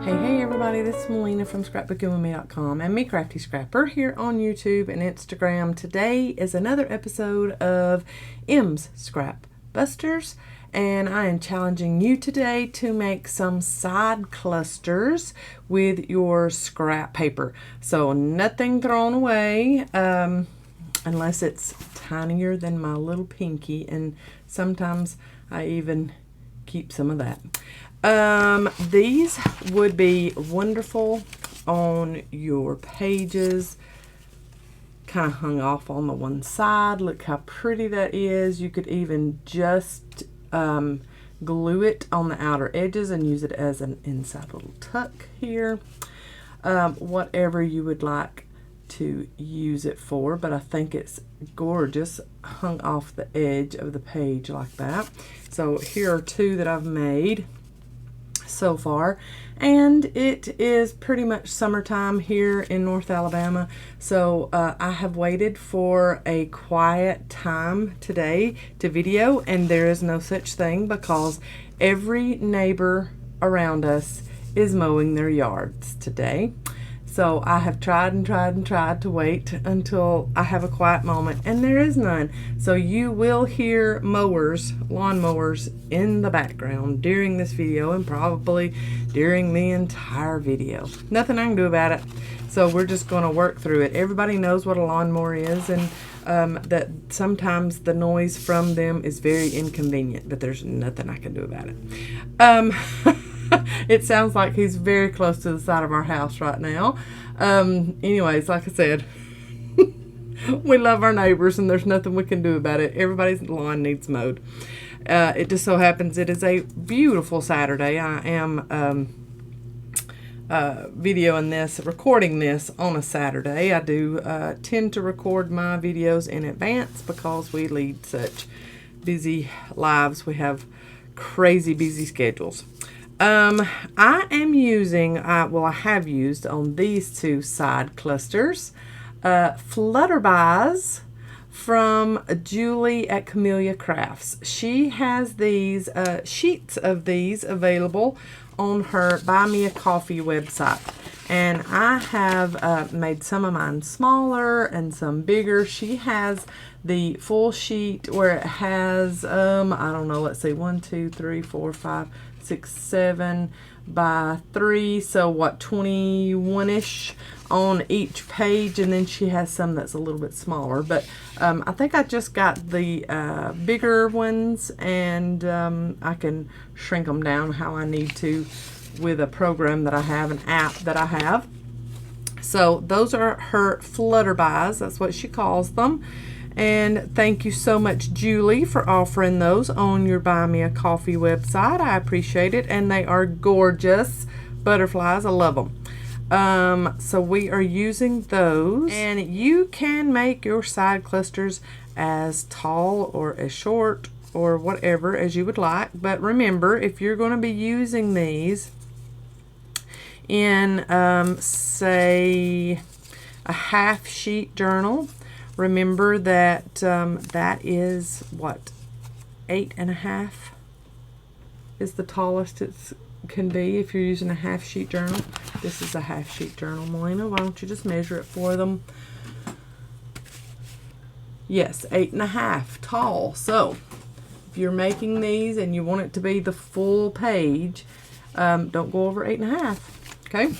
Hey everybody, this is Melina from ScrapbookingwithME.com and Me Crafty Scrapper here on YouTube and Instagram. Today is another episode of M's Scrap Busters, and I am challenging you today to make some side clusters with your scrap paper. So nothing thrown away, unless it's tinier than my little pinky, and sometimes I even keep some of that. These would be wonderful on your pages, kind of hung off on the one side. Look how pretty that is. You could even just glue it on the outer edges and use it as an inside little tuck here. Whatever you would like to use it for, but I think it's gorgeous hung off the edge of the page like that. So here are two that I've made so far, and it is pretty much summertime here in North Alabama, so I have waited for a quiet time today to video, and there is no such thing because every neighbor around us is mowing their yards today. So I have tried and tried and tried to wait until I have a quiet moment, and there is none. So you will hear mowers, lawn mowers in the background during this video and probably during the entire video. Nothing I can do about it. So we're just going to work through it. Everybody knows what a lawnmower is, and that sometimes the noise from them is very inconvenient, but there's nothing I can do about it. It sounds like he's very close to the side of our house right now. Anyways, like I said, we love our neighbors and there's nothing we can do about it. Everybody's lawn needs mowed. It just so happens it is a beautiful Saturday. I am videoing this, recording this on a Saturday. I do tend to record my videos in advance because we lead such busy lives. We have crazy busy schedules. I am using, I have used on these two side clusters, FLUTTERBYS from Julie at Camellia Crafts. She has these sheets of these available on her Buy Me a Coffee website. And I have made some of mine smaller and some bigger. She has the full sheet where it has, I don't know, let's see, 1, 2, 3, 4, 5, 6, 7 by 3, so what, 21-ish on each page, and then she has some that's a little bit smaller, but I think I just got the bigger ones, and I can shrink them down how I need to with a program that I have, an app that I have. So those are her FLUTTERBYS, that's what she calls them. And thank you so much, Julie, for offering those on your Buy Me a Coffee website. I appreciate it, and they are gorgeous butterflies. I love them. So we are using those, and you can make your side clusters as tall or as short or whatever as you would like. But remember, if you're going to be using these in, say, a half sheet journal, remember that that is what, 8.5 is the tallest it can be if you're using a half sheet journal. This is a half sheet journal, Melina. Why don't you just measure it for them? Yes, 8.5 tall. So if you're making these and you want it to be the full page, don't go over 8.5. Okay.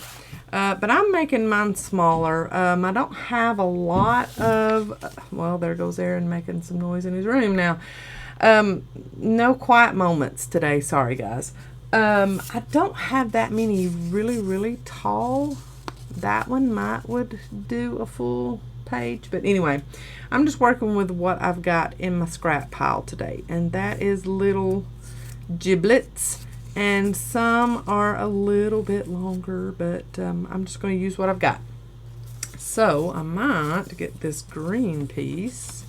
But I'm making mine smaller. I don't have a lot of, well, there goes Aaron making some noise in his room now. No quiet moments today. Sorry, guys. I don't have that many really tall. That one would do a full page. But anyway, I'm just working with what I've got in my scrap pile today. And that is little giblets. And some are a little bit longer, but I'm just going to use what I've got. So I might get this green piece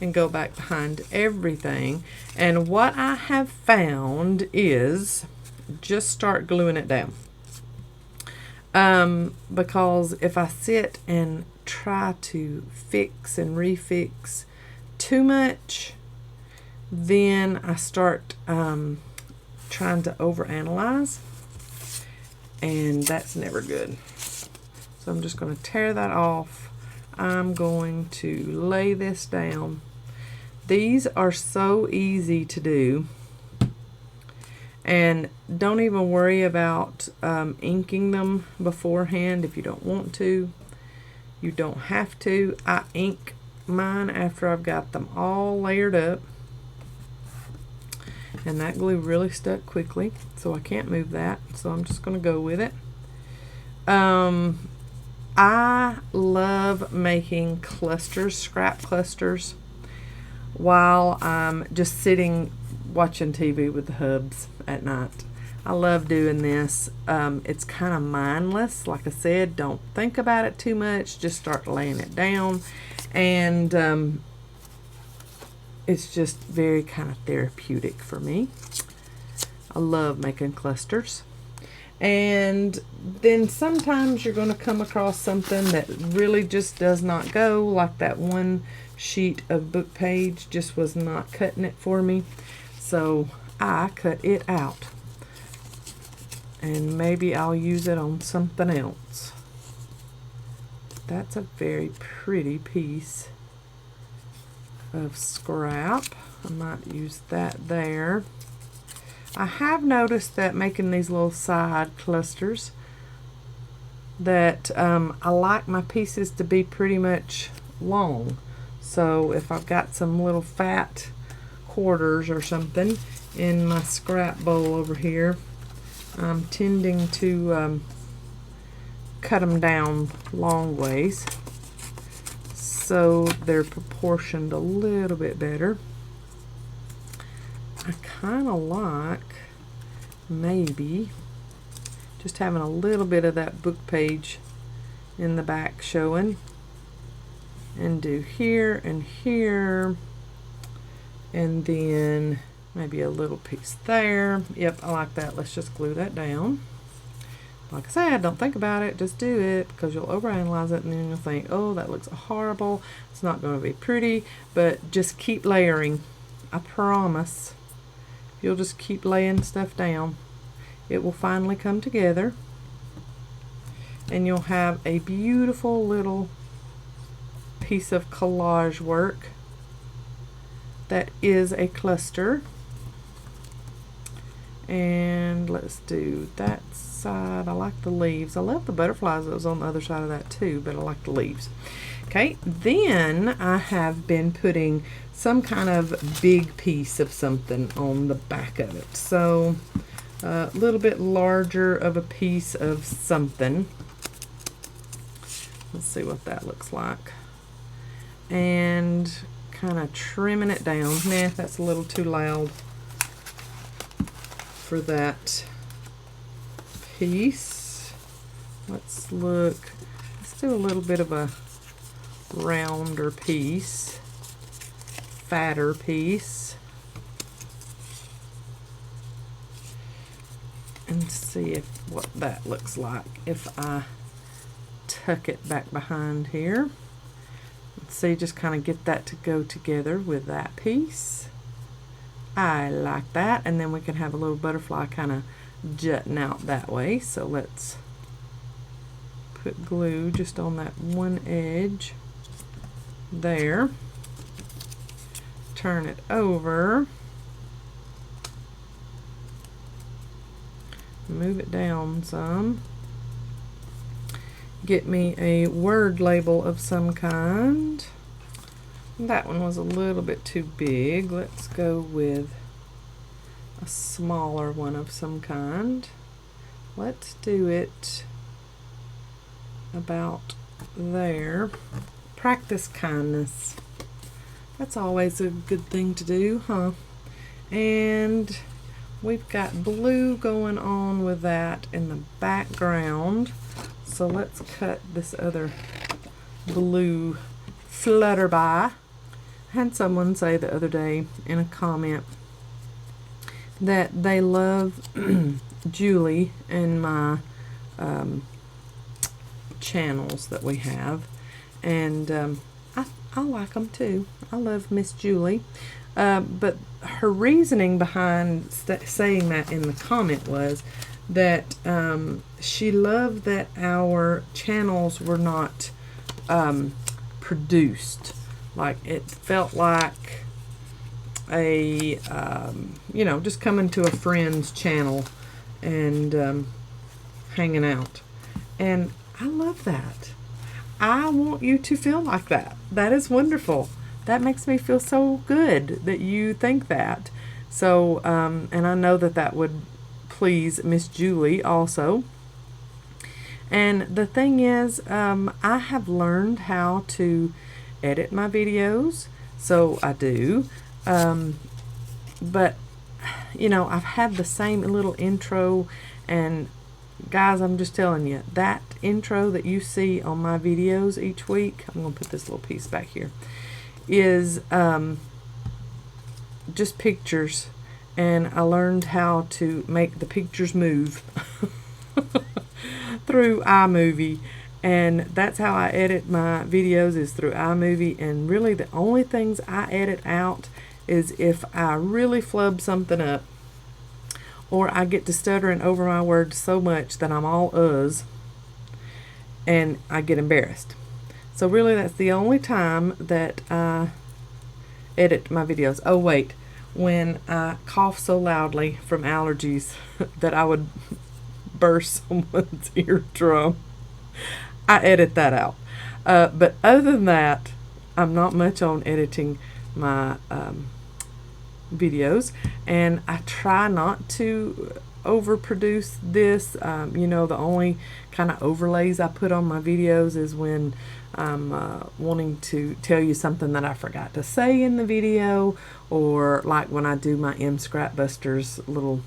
and go back behind everything. And what I have found is just start gluing it down. Because if I sit and try to fix and refix too much, then I start trying to overanalyze, and that's never good. So I'm just going to tear that off. I'm going to lay this down. These are so easy to do, and don't even worry about inking them beforehand if you don't want to. You don't have to. I ink mine after I've got them all layered up, and that glue really stuck quickly, so I can't move that, so I'm just going to go with it. I love making clusters, scrap clusters, while I'm just sitting watching TV with the hubs at night. I love doing this. It's kind of mindless. Like I said, don't think about it too much. Just start laying it down. And it's just very kind of therapeutic for me. I love making clusters. And then sometimes you're going to come across something that really just does not go, like that one sheet of book page just was not cutting it for me. So I cut it out. And maybe I'll use it on something else. That's a very pretty piece of scrap. I might use that there. I have noticed that making these little side clusters, that I like my pieces to be pretty much long. So if I've got some little fat quarters or something in my scrap bowl over here, I'm tending to cut them down long ways so they're proportioned a little bit better. I kind of like maybe just having a little bit of that book page in the back showing, and do here and here, and then maybe a little piece there. Yep, I like that. Let's just glue that down. Like I said, don't think about it, just do it, because you'll overanalyze it and then you'll think, oh, that looks horrible, it's not going to be pretty. But just keep layering. I promise. You'll just keep laying stuff down, it will finally come together, and you'll have a beautiful little piece of collage work that is a cluster. And let's do that side. I like the leaves. I love the butterflies that was on the other side of that too, but I like the leaves. Okay, then I have been putting some kind of big piece of something on the back of it. So a little bit larger of a piece of something. Let's see what that looks like. And kind of trimming it down. Nah, that's a little too loud for that piece. Let's do a little bit of a rounder piece, fatter piece, and see what that looks like if I tuck it back behind here. Let's see, just kind of get that to go together with that piece. I like that, and then we can have a little butterfly kind of jutting out that way. So let's put glue just on that one edge there, turn it over, move it down some, get me a word label of some kind. That one was a little bit too big. Let's go with a smaller one of some kind. Let's do it about there. Practice kindness. That's always a good thing to do, huh? And we've got blue going on with that in the background. So let's cut this other blue FLUTTERBYS. I had someone say the other day in a comment that they love Julie and my channels that we have, and I like them too. I love Miss Julie, but her reasoning behind saying that in the comment was that she loved that our channels were not produced. Like, it felt like a, you know, just coming to a friend's channel and hanging out. And I love that. I want you to feel like that. That is wonderful. That makes me feel so good that you think that. So, and I know that that would please Miss Julie also. And the thing is, I have learned how to edit my videos, so I do. But, you know, I've had the same little intro, and guys, I'm just telling you, that intro that you see on my videos each week, I'm going to put this little piece back here, is just pictures, and I learned how to make the pictures move through iMovie, and that's how I edit my videos, is through iMovie. And really the only things I edit out is if I really flub something up, or I get to stuttering over my words so much that I'm all and I get embarrassed. So really that's the only time that I edit my videos. Oh wait, when I cough so loudly from allergies that I would burst someone's eardrum, I edit that out. But other than that, I'm not much on editing my videos, and I try not to overproduce this. You know, the only kind of overlays I put on my videos is when I'm wanting to tell you something that I forgot to say in the video, or like when I do my Scrapbusters little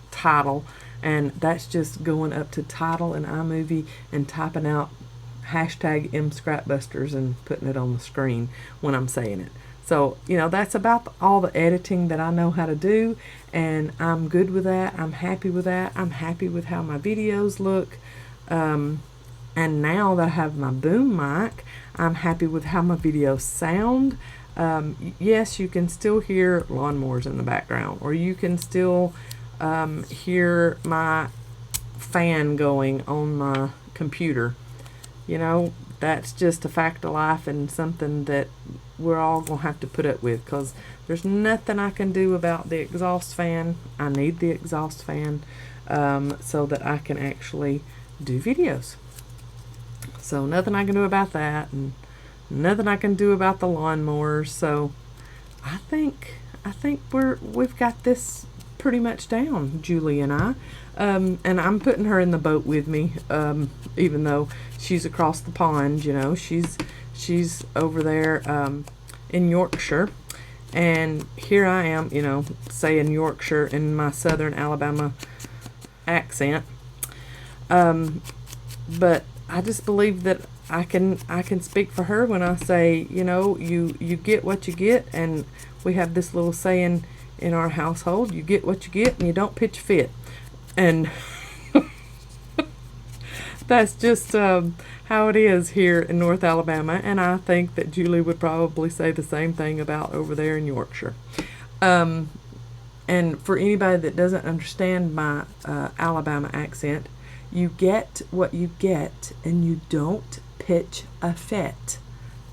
title, and that's just going up to title in iMovie and typing out hashtag #Scrapbusters and putting it on the screen when I'm saying it. So, you know, that's about all the editing that I know how to do, and I'm good with that. I'm happy with that. I'm happy with how my videos look. And now that I have my boom mic, I'm happy with how my videos sound. Yes, you can still hear lawnmowers in the background, or you can still hear my fan going on my computer. You know, that's just a fact of life, and something that we're all going to have to put up with, because there's nothing I can do about the exhaust fan. I need the exhaust fan so that I can actually do videos. So nothing I can do about that, and nothing I can do about the lawnmowers. So I think we've got this pretty much down, Julie and I. And I'm putting her in the boat with me, even though she's across the pond. You know, she's over there in Yorkshire, and here I am, you know, saying Yorkshire in my southern Alabama accent. But I just believe that I can speak for her when I say, you know, you get what you get, and we have this little saying in our household: you get what you get, and you don't pitch a fit. And that's just how it is here in North Alabama, and I think that Julie would probably say the same thing about over there in Yorkshire. And for anybody that doesn't understand my Alabama accent, you get what you get, and you don't pitch a fit.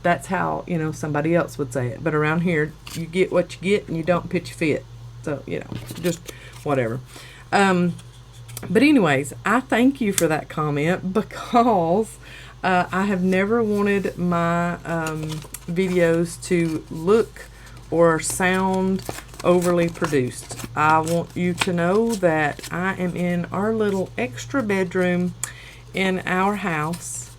That's how, you know, somebody else would say it. But around here, you get what you get, and you don't pitch a fit. So, you know, just whatever. But anyways, I thank you for that comment, because I have never wanted my videos to look or sound overly produced. I want you to know that I am in our little extra bedroom in our house,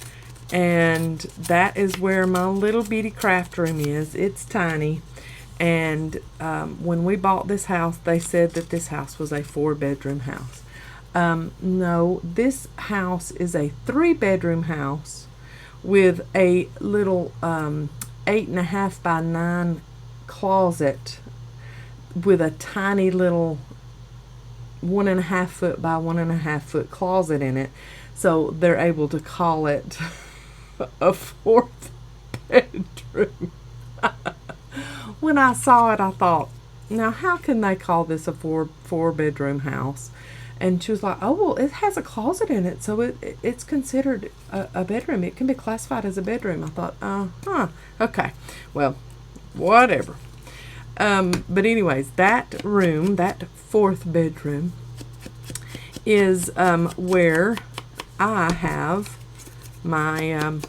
and that is where my little bitty craft room is. It's tiny, and when we bought this house, they said that this house was a 4-bedroom house. No, this house is a 3-bedroom house with a little 8.5 by 9 closet with a tiny little 1.5 foot by 1.5 foot closet in it. So they're able to call it a 4th bedroom. When I saw it, I thought, now how can they call this a four bedroom house? And she was like, oh, well, it has a closet in it, so it's considered a bedroom. It can be classified as a bedroom. I thought, okay, well, whatever. But anyways, that room, that fourth bedroom, is where I have my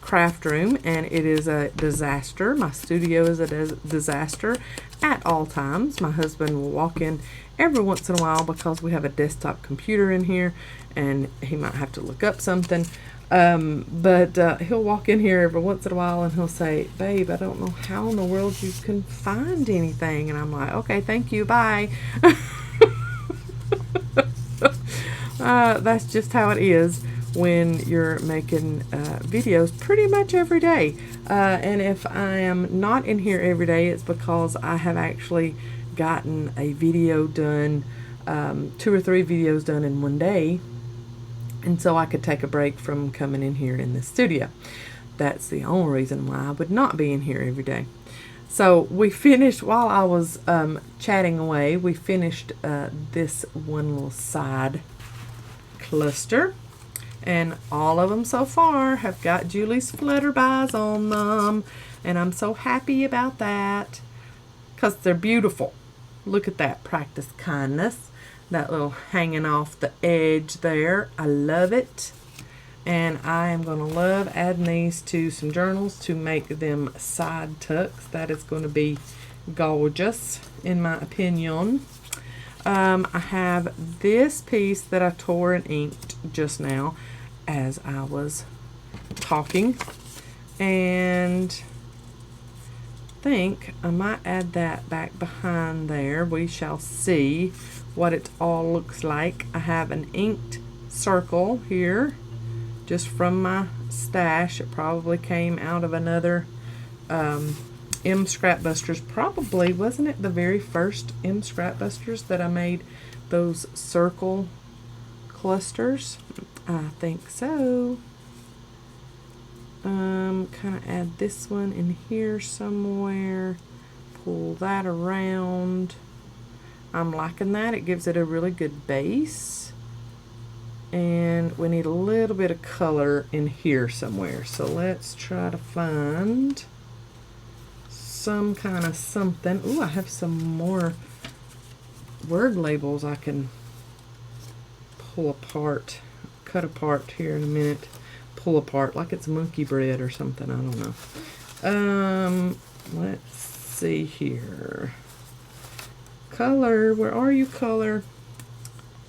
craft room, and it is a disaster. My studio is a disaster at all times. My husband will walk in every once in a while because we have a desktop computer in here, and he might have to look up something. But he'll walk in here every once in a while and he'll say, babe, I don't know how in the world you can find anything. And I'm like, okay, thank you, bye. That's just how it is when you're making videos pretty much every day. And if I am not in here every day, it's because I have actually gotten a video done, 2 or 3 videos done in one day. And so I could take a break from coming in here in the studio. That's the only reason why I would not be in here every day. So we finished, while I was chatting away, we finished this one little side cluster. And all of them so far have got Julie's FLUTTERBYS on them. And I'm so happy about that because they're beautiful. Look at that, practice kindness. That little hanging off the edge there. I love it. And I am going to love adding these to some journals to make them side tucks. That is going to be gorgeous, in my opinion. I have this piece that I tore and inked just now as I was talking. And I think I might add that back behind there. We shall see what it all looks like. I have an inked circle here just from my stash. It probably came out of another M Scrapbusters. Probably, wasn't it the very first M Scrapbusters that I made those circle clusters? I think so. Kind of add this one in here somewhere. Pull that around. I'm liking that. It gives it a really good base. And we need a little bit of color in here somewhere. So let's try to find some kind of something. Ooh, I have some more word labels I can pull apart, cut apart here in a minute. Pull apart like it's monkey bread or something. I don't know. Let's see here. Color, where are you, color?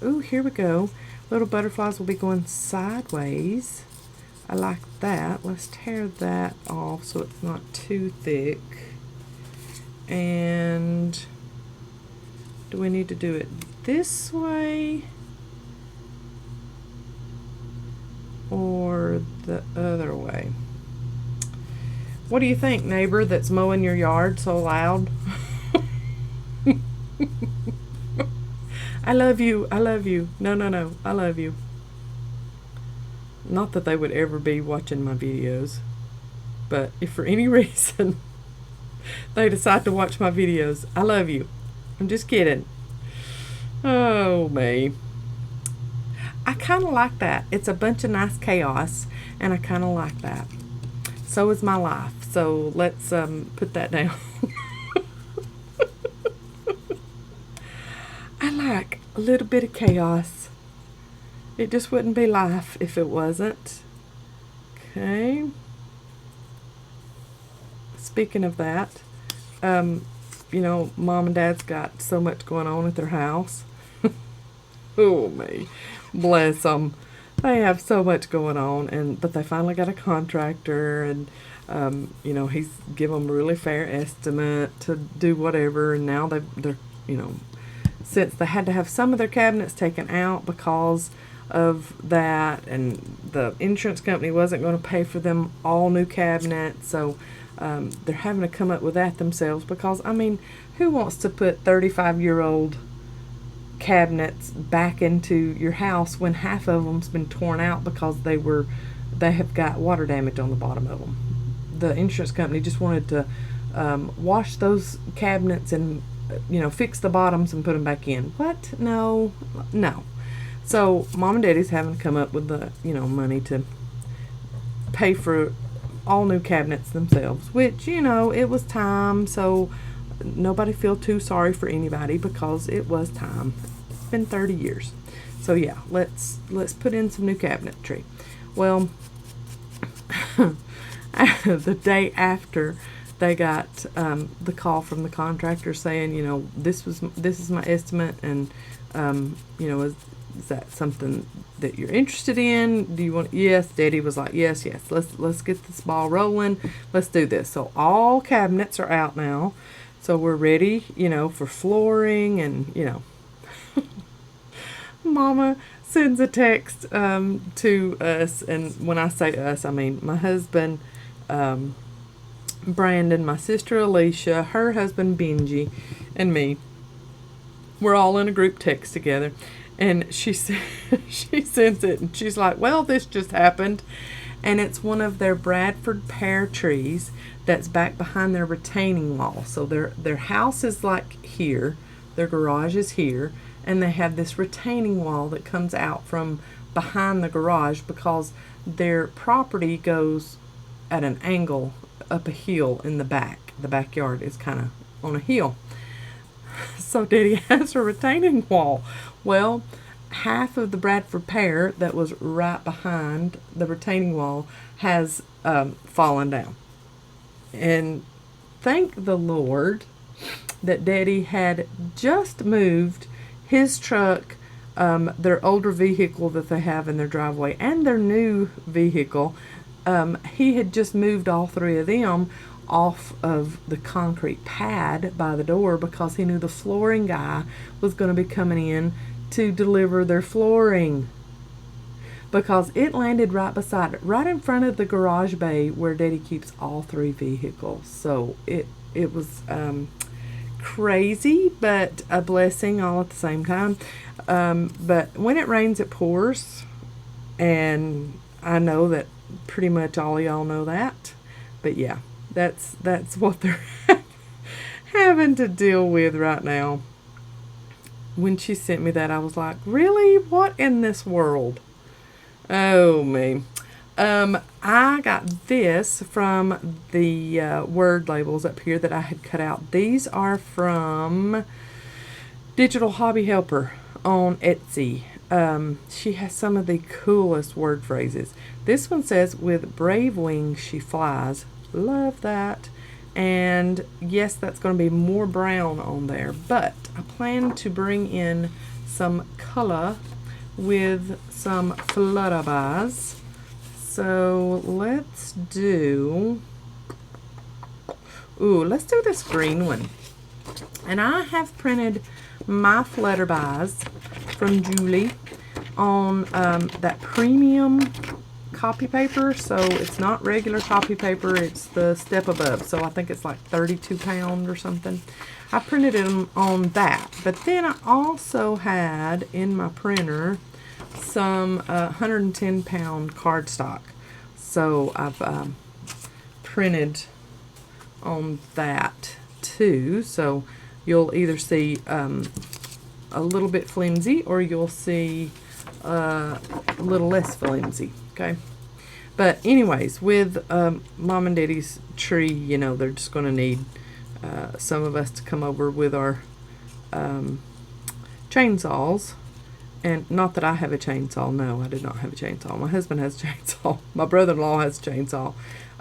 Ooh, here we go. Little butterflies will be going sideways. I like that. Let's tear that off so it's not too thick. And do we need to do it this way or the other way? What do you think, neighbor that's mowing your yard so loud? I love you. I love you. No, no, no. I love you. Not that they would ever be watching my videos, but if for any reason they decide to watch my videos, I love you. I'm just kidding. Oh, me. I kind of like that. It's a bunch of nice chaos, and I kind of like that. So is my life. So let's put that down. I like a little bit of chaos. It just wouldn't be life if it wasn't. Okay. Speaking of that, you know, Mom and Dad's got so much going on at their house. Oh, me. Bless them. They have so much going on, but they finally got a contractor, and you know, he's given them a really fair estimate to do whatever, and now they're, you know, since they had to have some of their cabinets taken out because of that, and the insurance company wasn't going to pay for them all new cabinets, so they're having to come up with that themselves, because, I mean, who wants to put 35-year-old cabinets back into your house when half of them's been torn out because they have got water damage on the bottom of them? The insurance company just wanted to wash those cabinets and, you know, fix the bottoms and put them back in. What? No, no. So Mom and Daddy's having to come up with the, money to pay for all new cabinets themselves, which, it was time, so nobody feel too sorry for anybody because it was time. It's been 30 years. So yeah, let's put in some new cabinetry. Well, the day after they got the call from the contractor saying, this is my estimate, and is that something that you're interested in? Do you want? Yes. Daddy was like, yes. Let's get this ball rolling. Let's do this. So all cabinets are out now. So we're ready, for flooring, and Mama sends a text to us, and when I say us, I mean my husband, Brandon, my sister Alicia, her husband Benji, and me. We're all in a group text together. And she sends it, and she's like, well, this just happened. And it's one of their Bradford pear trees that's back behind their retaining wall. So their house is like here, their garage is here, and they have this retaining wall that comes out from behind the garage because their property goes at an angle up a hill in the back. The backyard is kind of on a hill. So Daddy has a retaining wall. Well, half of the Bradford pear that was right behind the retaining wall has fallen down. And thank the Lord that Daddy had just moved his truck, their older vehicle that they have in their driveway, and their new vehicle. He had just moved all three of them off of the concrete pad by the door because he knew the flooring guy was going to be coming in to deliver their flooring, because it landed right in front of the garage bay where Daddy keeps all three vehicles. So it was crazy, but a blessing all at the same time. But when it rains, it pours, and I know that pretty much all of y'all know that. But yeah, that's what they're having to deal with right now. When she sent me that, I was like, really? What in this world? Oh, me. I got this from the word labels up here that I had cut out. These are from Digital Hobby Helper on Etsy. She has some of the coolest word phrases. This one says, with brave wings she flies. Love that. And yes, that's going to be more brown on there, but I plan to bring in some color with some FLUTTERBYS. So let's do this green one. And I have printed my FLUTTERBYS from Julie on that premium copy paper. So it's not regular copy paper, it's the step above. So I think it's like 32 pound or something. I printed it on that. But then I also had in my printer some 110 pound cardstock. So I've printed on that too. So you'll either see a little bit flimsy, or you'll see a little less flimsy. Okay. But anyways, with Mom and Daddy's tree, they're just going to need some of us to come over with our chainsaws. And not that I have a chainsaw. No, I did not have a chainsaw. My husband has a chainsaw. My brother-in-law has a chainsaw.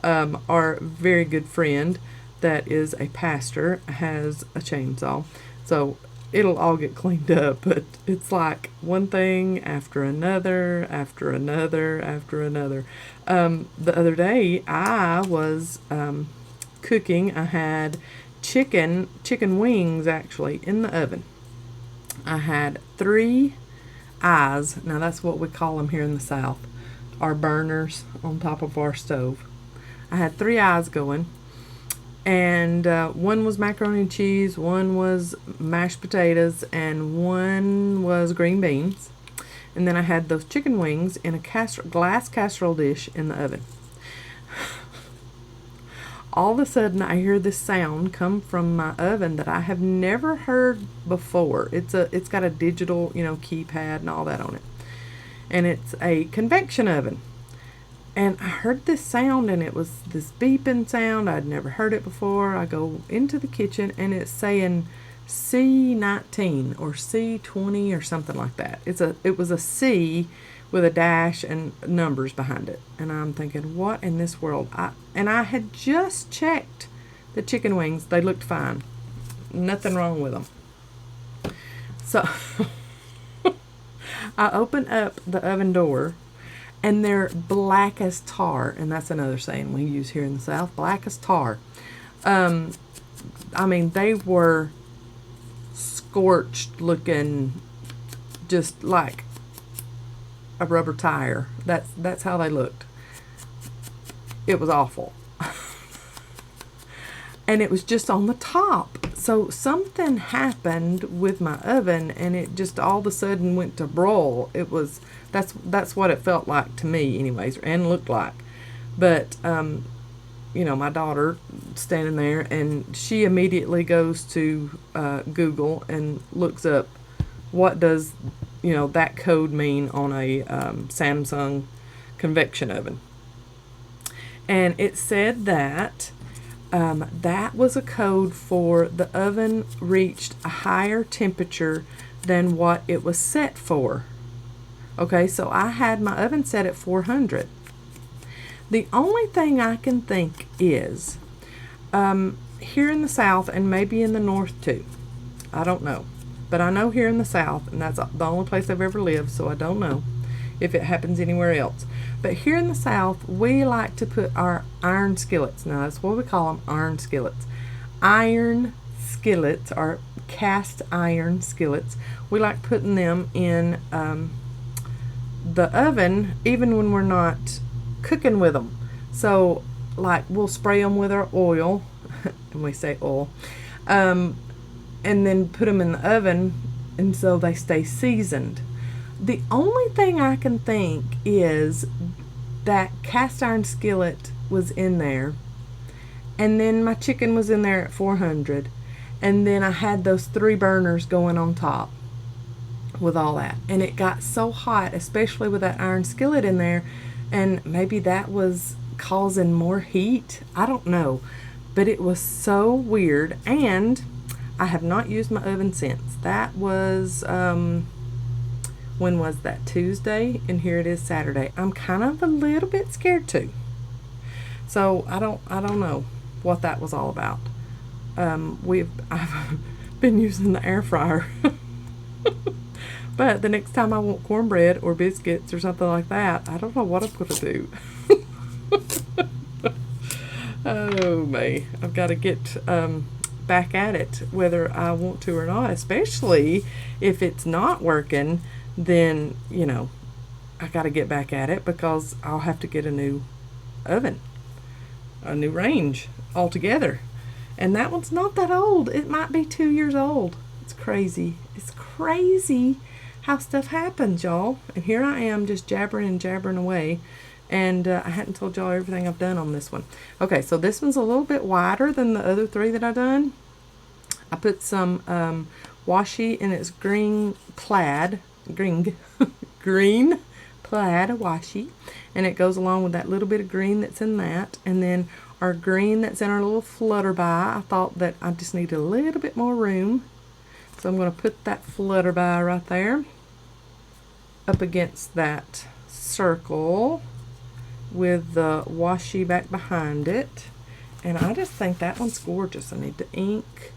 Our very good friend that is a pastor has a chainsaw. So it'll all get cleaned up, but it's like one thing after another, after another, after another. The other day I was cooking. I had chicken wings actually in the oven. I had 3 eyes. Now that's what we call them here in the South. Our burners on top of our stove. I had 3 eyes going. And one was macaroni and cheese, one was mashed potatoes, and one was green beans. And then I had those chicken wings in a glass casserole dish in the oven. All of a sudden I hear this sound come from my oven that I have never heard before. It's got a digital, keypad and all that on it. and it's a convection oven. And I heard this sound, and it was this beeping sound. I'd never heard it before. I go into the kitchen, and it's saying C19 or C20 or something like that. It was a C with a dash and numbers behind it. And I'm thinking, what in this world? I had just checked the chicken wings. They looked fine. Nothing wrong with them. So I open up the oven door, and they're black as tar. And that's another saying we use here in the South, black as tar. I mean, they were scorched looking, just like a rubber tire. That's how they looked. It was awful. And it was just on the top. So something happened with my oven, and it just all of a sudden went to broil. That's what it felt like to me anyways, and looked like. But you know, my daughter standing there, and she immediately goes to Google and looks up what does, you know, that code mean on a Samsung convection oven. And it said that that was a code for the oven reached a higher temperature than what it was set for. Okay, so I had my oven set at 400. The only thing I can think is, here in the South, and maybe in the North too, I don't know, but I know here in the South, and that's the only place I've ever lived, so I don't know if it happens anywhere else. But here in the South, we like to put our iron skillets, now that's what we call them, iron skillets. Iron skillets, or cast iron skillets, we like putting them in the oven, even when we're not cooking with them. So like we'll spray them with our oil, and we say oil, and then put them in the oven, and so they stay seasoned. The only thing I can think is that cast iron skillet was in there, and then my chicken was in there at 400, and then I had those 3 burners going on top with all that, and it got so hot, especially with that iron skillet in there, and maybe that was causing more heat. I don't know, but it was so weird. And I have not used my oven since. That was when was that? Tuesday, and here it is Saturday. I'm kind of a little bit scared too. So I don't know what that was all about. I've been using the air fryer. But the next time I want cornbread or biscuits or something like that, I don't know what I'm going to do. Oh, me. I've got to get back at it, whether I want to or not, especially if it's not working, then, you know, I got to get back at it, because I'll have to get a new oven, a new range altogether. And that one's not that old. It might be 2 years old. It's crazy. It's crazy how stuff happens, y'all. And here I am just jabbering and jabbering away, and I hadn't told y'all everything I've done on this one. Okay, so this one's a little bit wider than the other 3 that I've done. I put some washi, and it's green plaid washi, and it goes along with that little bit of green that's in that, and then our green that's in our little Flutterby. I thought that I just need a little bit more room, so I'm going to put that Flutterby right there up against that circle with the washi back behind it. And I just think that one's gorgeous. I need to ink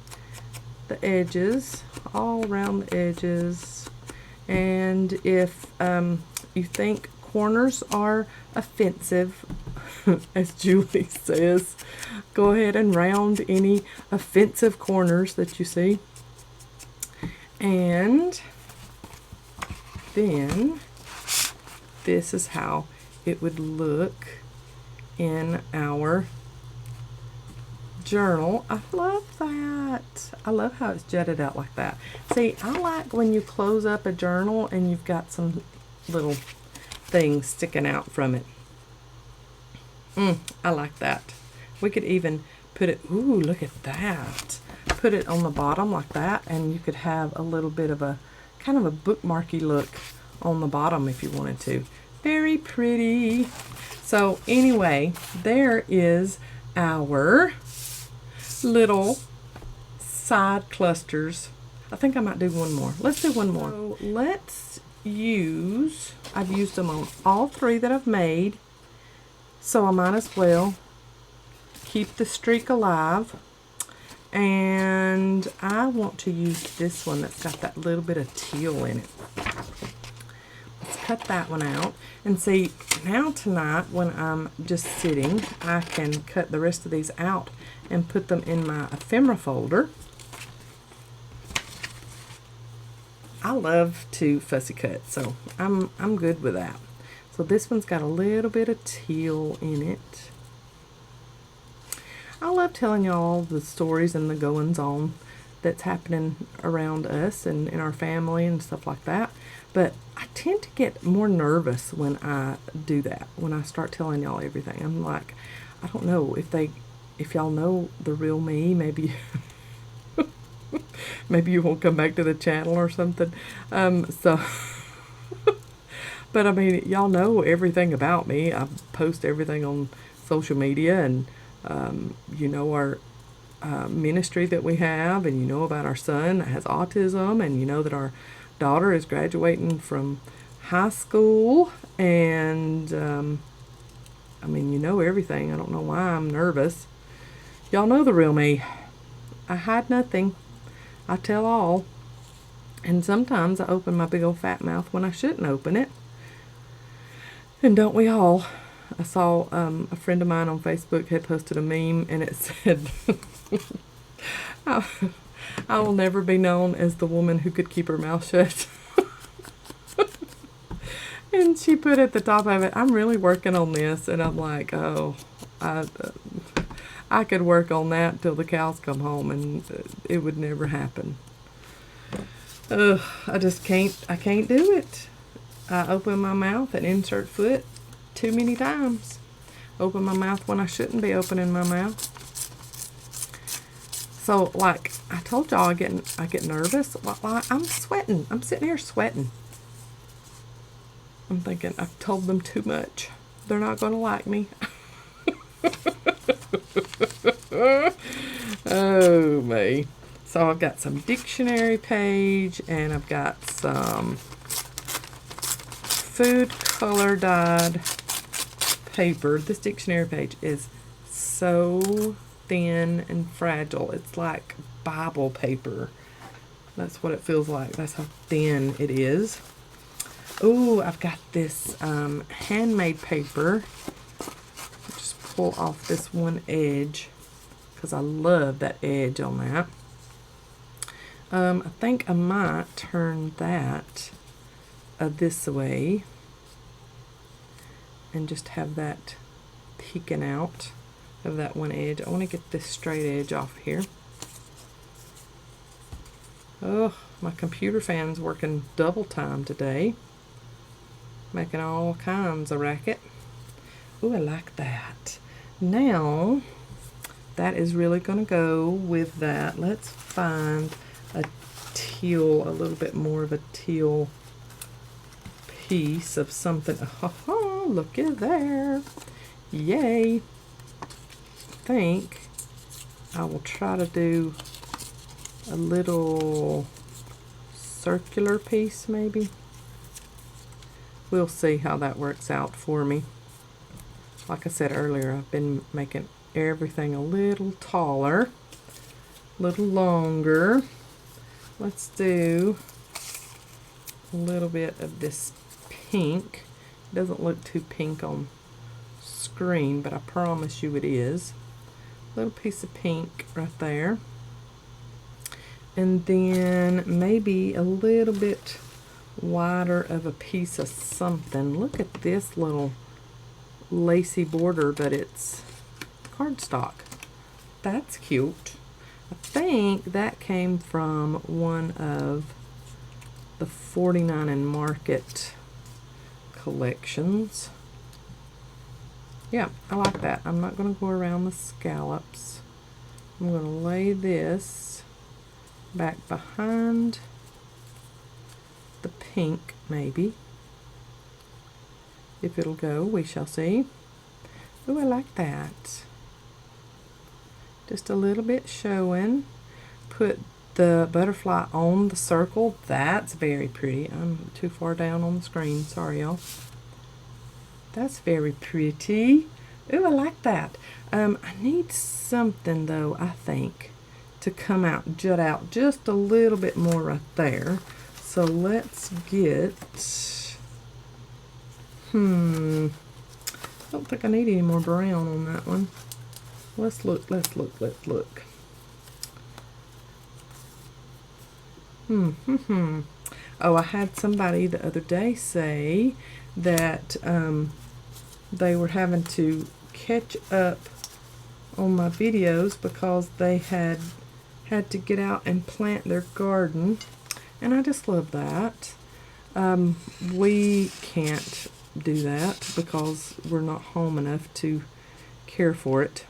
the edges, all around the edges. And if you think corners are offensive, as Julie says, go ahead and round any offensive corners that you see. And then this is how it would look in our journal. I love that. I love how it's jutted out like that. See, I like when you close up a journal and you've got some little things sticking out from it. I like that. We could even put it, ooh, look at that. Put it on the bottom like that, and you could have a little bit of a kind of a bookmarky look on the bottom if you wanted to. Very pretty. So anyway, there is our little side clusters. I think I might do one more. Let's do one more. So let's use, I've used them on all three that I've made, so I might as well keep the streak alive. And I want to use this one that's got that little bit of teal in it. Let's cut that one out. And see, now tonight when I'm just sitting, I can cut the rest of these out and put them in my ephemera folder. I love to fussy cut, so I'm good with that. So this one's got a little bit of teal in it. I love telling y'all the stories and the goings-on that's happening around us and in our family and stuff like that. But I tend to get more nervous when I do that, when I start telling y'all everything. I'm like, I don't know if y'all know the real me, maybe maybe you won't come back to the channel or something. But I mean, y'all know everything about me. I post everything on social media, and you know our ministry that we have, and you know about our son that has autism, and you know that our daughter is graduating from high school, and I mean, you know everything. I don't know why I'm nervous. Y'all know the real me. I hide nothing. I tell all. And sometimes I open my big old fat mouth when I shouldn't open it. And don't we all? I saw a friend of mine on Facebook had posted a meme, and it said, I will never be known as the woman who could keep her mouth shut. And she put at the top of it, I'm really working on this. And I'm like, oh, I could work on that till the cows come home, and it would never happen. I just can't do it. I open my mouth and insert foot too many times. Open my mouth when I shouldn't be opening my mouth. So, like I told y'all, I get nervous. Like, I'm sweating. I'm sitting here sweating. I'm thinking, I've told them too much. They're not going to like me. Oh, me. So I've got some dictionary page, and I've got some food color dyed paper. This dictionary page is so thin and fragile. It's like Bible paper. That's what it feels like. That's how thin it is. Oh, I've got this handmade paper. Just pull off this one edge because I love that edge on that. I think I might turn that this way and just have that peeking out of that one edge. I want to get this straight edge off here. Oh, my computer fan's working double time today, making all kinds of racket. Oh, I like that. Now, that is really going to go with that. Let's find a teal, a little bit more of a teal piece of something. Oh, looky there. Yay. I think I will try to do a little circular piece maybe. We'll see how that works out for me. Like I said earlier, I've been making everything a little taller, a little longer. Let's do a little bit of this pink. It doesn't look too pink on screen, but I promise you it is. A little piece of pink right there. And then maybe a little bit wider of a piece of something. Look at this little lacy border, but it's cardstock. That's cute. I think that came from one of the 49 and Market collections. Yeah, I like that. I'm not going to go around the scallops. I'm going to lay this back behind the pink, maybe. If it'll go, we shall see. Ooh, I like that. Just a little bit showing. Put the butterfly on the circle. That's very pretty. I'm too far down on the screen. Sorry, y'all. That's very pretty. Ooh, I like that. I need something, though, I think, to come out, jut out just a little bit more right there. So let's get... I don't think I need any more brown on that one. Let's look. Oh, I had somebody the other day say that they were having to catch up on my videos because they had to get out and plant their garden, and I just love that. We can't do that because we're not home enough to care for it.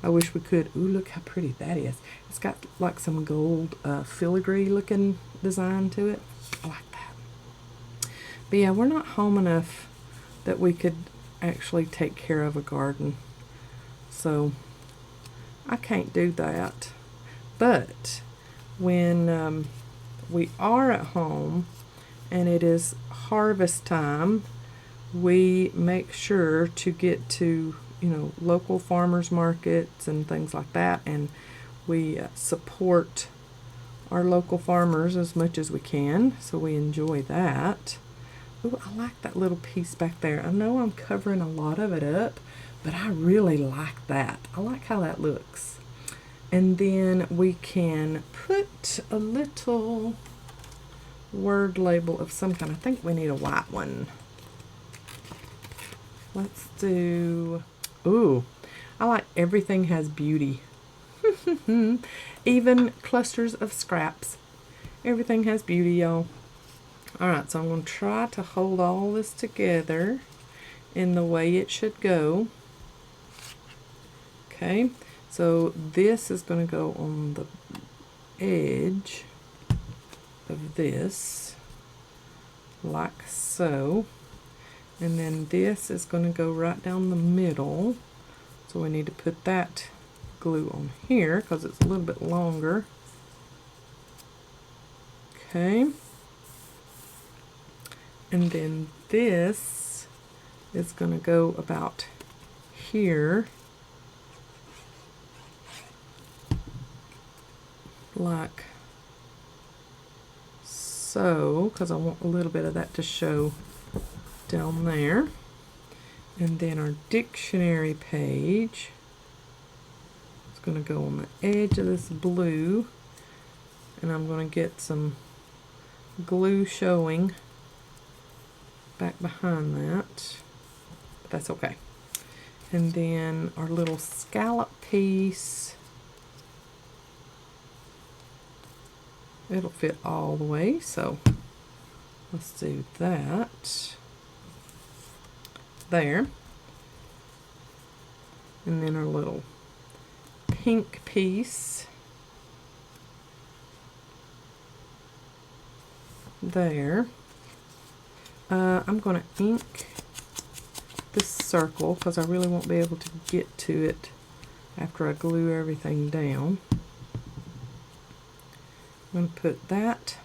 I wish we could. Ooh, look how pretty that is. It's got like some gold filigree looking design to it. I like that. But yeah, we're not home enough that we could actually take care of a garden. So I can't do that. But when we are at home and it is harvest time, we make sure to get to, you know, local farmers markets and things like that, and we support our local farmers as much as we can, so we enjoy that. Ooh, I like that little piece back there. I know I'm covering a lot of it up, but I really like that. I like how that looks. And then we can put a little word label of some kind. I think we need a white one. Let's do... Ooh, I like everything has beauty. Even clusters of scraps. Everything has beauty, y'all. Alright, so I'm going to try to hold all this together in the way it should go. Okay, so this is going to go on the edge of this, like so. And then this is going to go right down the middle. So we need to put that glue on here because it's a little bit longer. Okay. And then this is going to go about here. Like so, because I want a little bit of that to show down there. And then our dictionary page is going to go on the edge of this blue, and I'm going to get some glue showing back behind that, but that's okay. And then our little scallop piece, it'll fit all the way, so let's do that there. And then our little pink piece there. I'm going to ink this circle because I really won't be able to get to it after I glue everything down. I'm going to put that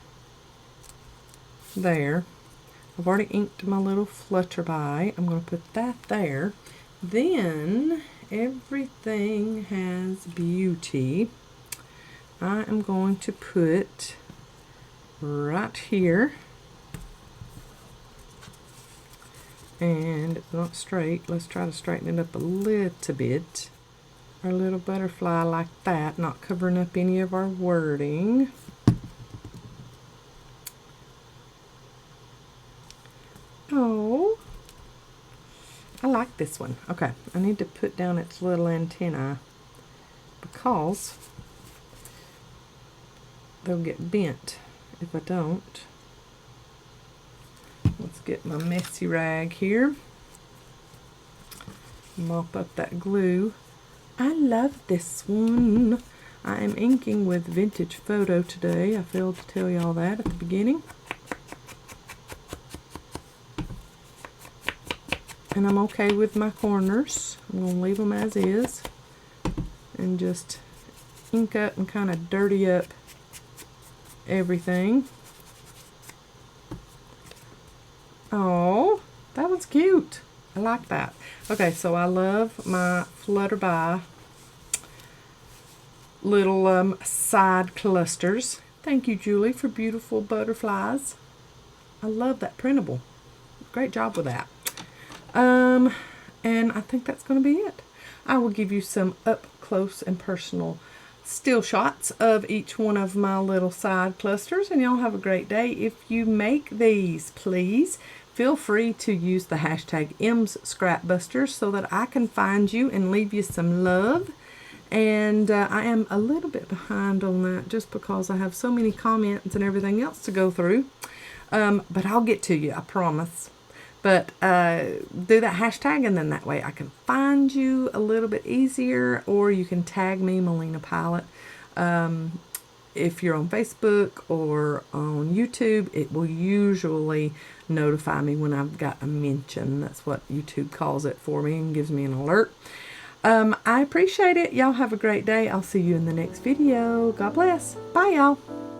there. I've already inked my little flutterby. I'm going to put that there. Then everything has beauty. I am going to put right here, and it's not straight. Let's try to straighten it up a little bit. Our little butterfly like that, not covering up any of our wording. Oh, I like this one. Okay, I need to put down its little antennae because they'll get bent if I don't. Let's get my messy rag here. Mop up that glue. I love this one. I am inking with Vintage Photo today. I failed to tell y'all that at the beginning. And I'm okay with my corners. I'm going to leave them as is. And just ink up and kind of dirty up everything. Oh, that one's cute. I like that. Okay, so I love my Flutterby little side clusters. Thank you, Julie, for beautiful butterflies. I love that printable. Great job with that. And I think that's going to be it. I will give you some up close and personal still shots of each one of my little side clusters, and y'all have a great day. If you make these, please feel free to use the hashtag #MsScrapBusters so that I can find you and leave you some love. And I am a little bit behind on that just because I have so many comments and everything else to go through. But I'll get to you, I promise. But do that hashtag, and then that way I can find you a little bit easier, or you can tag me, Melina Pylant. If you're on Facebook or on YouTube, it will usually notify me when I've got a mention. That's what YouTube calls it for me and gives me an alert. I appreciate it. Y'all have a great day. I'll see you in the next video. God bless. Bye, y'all.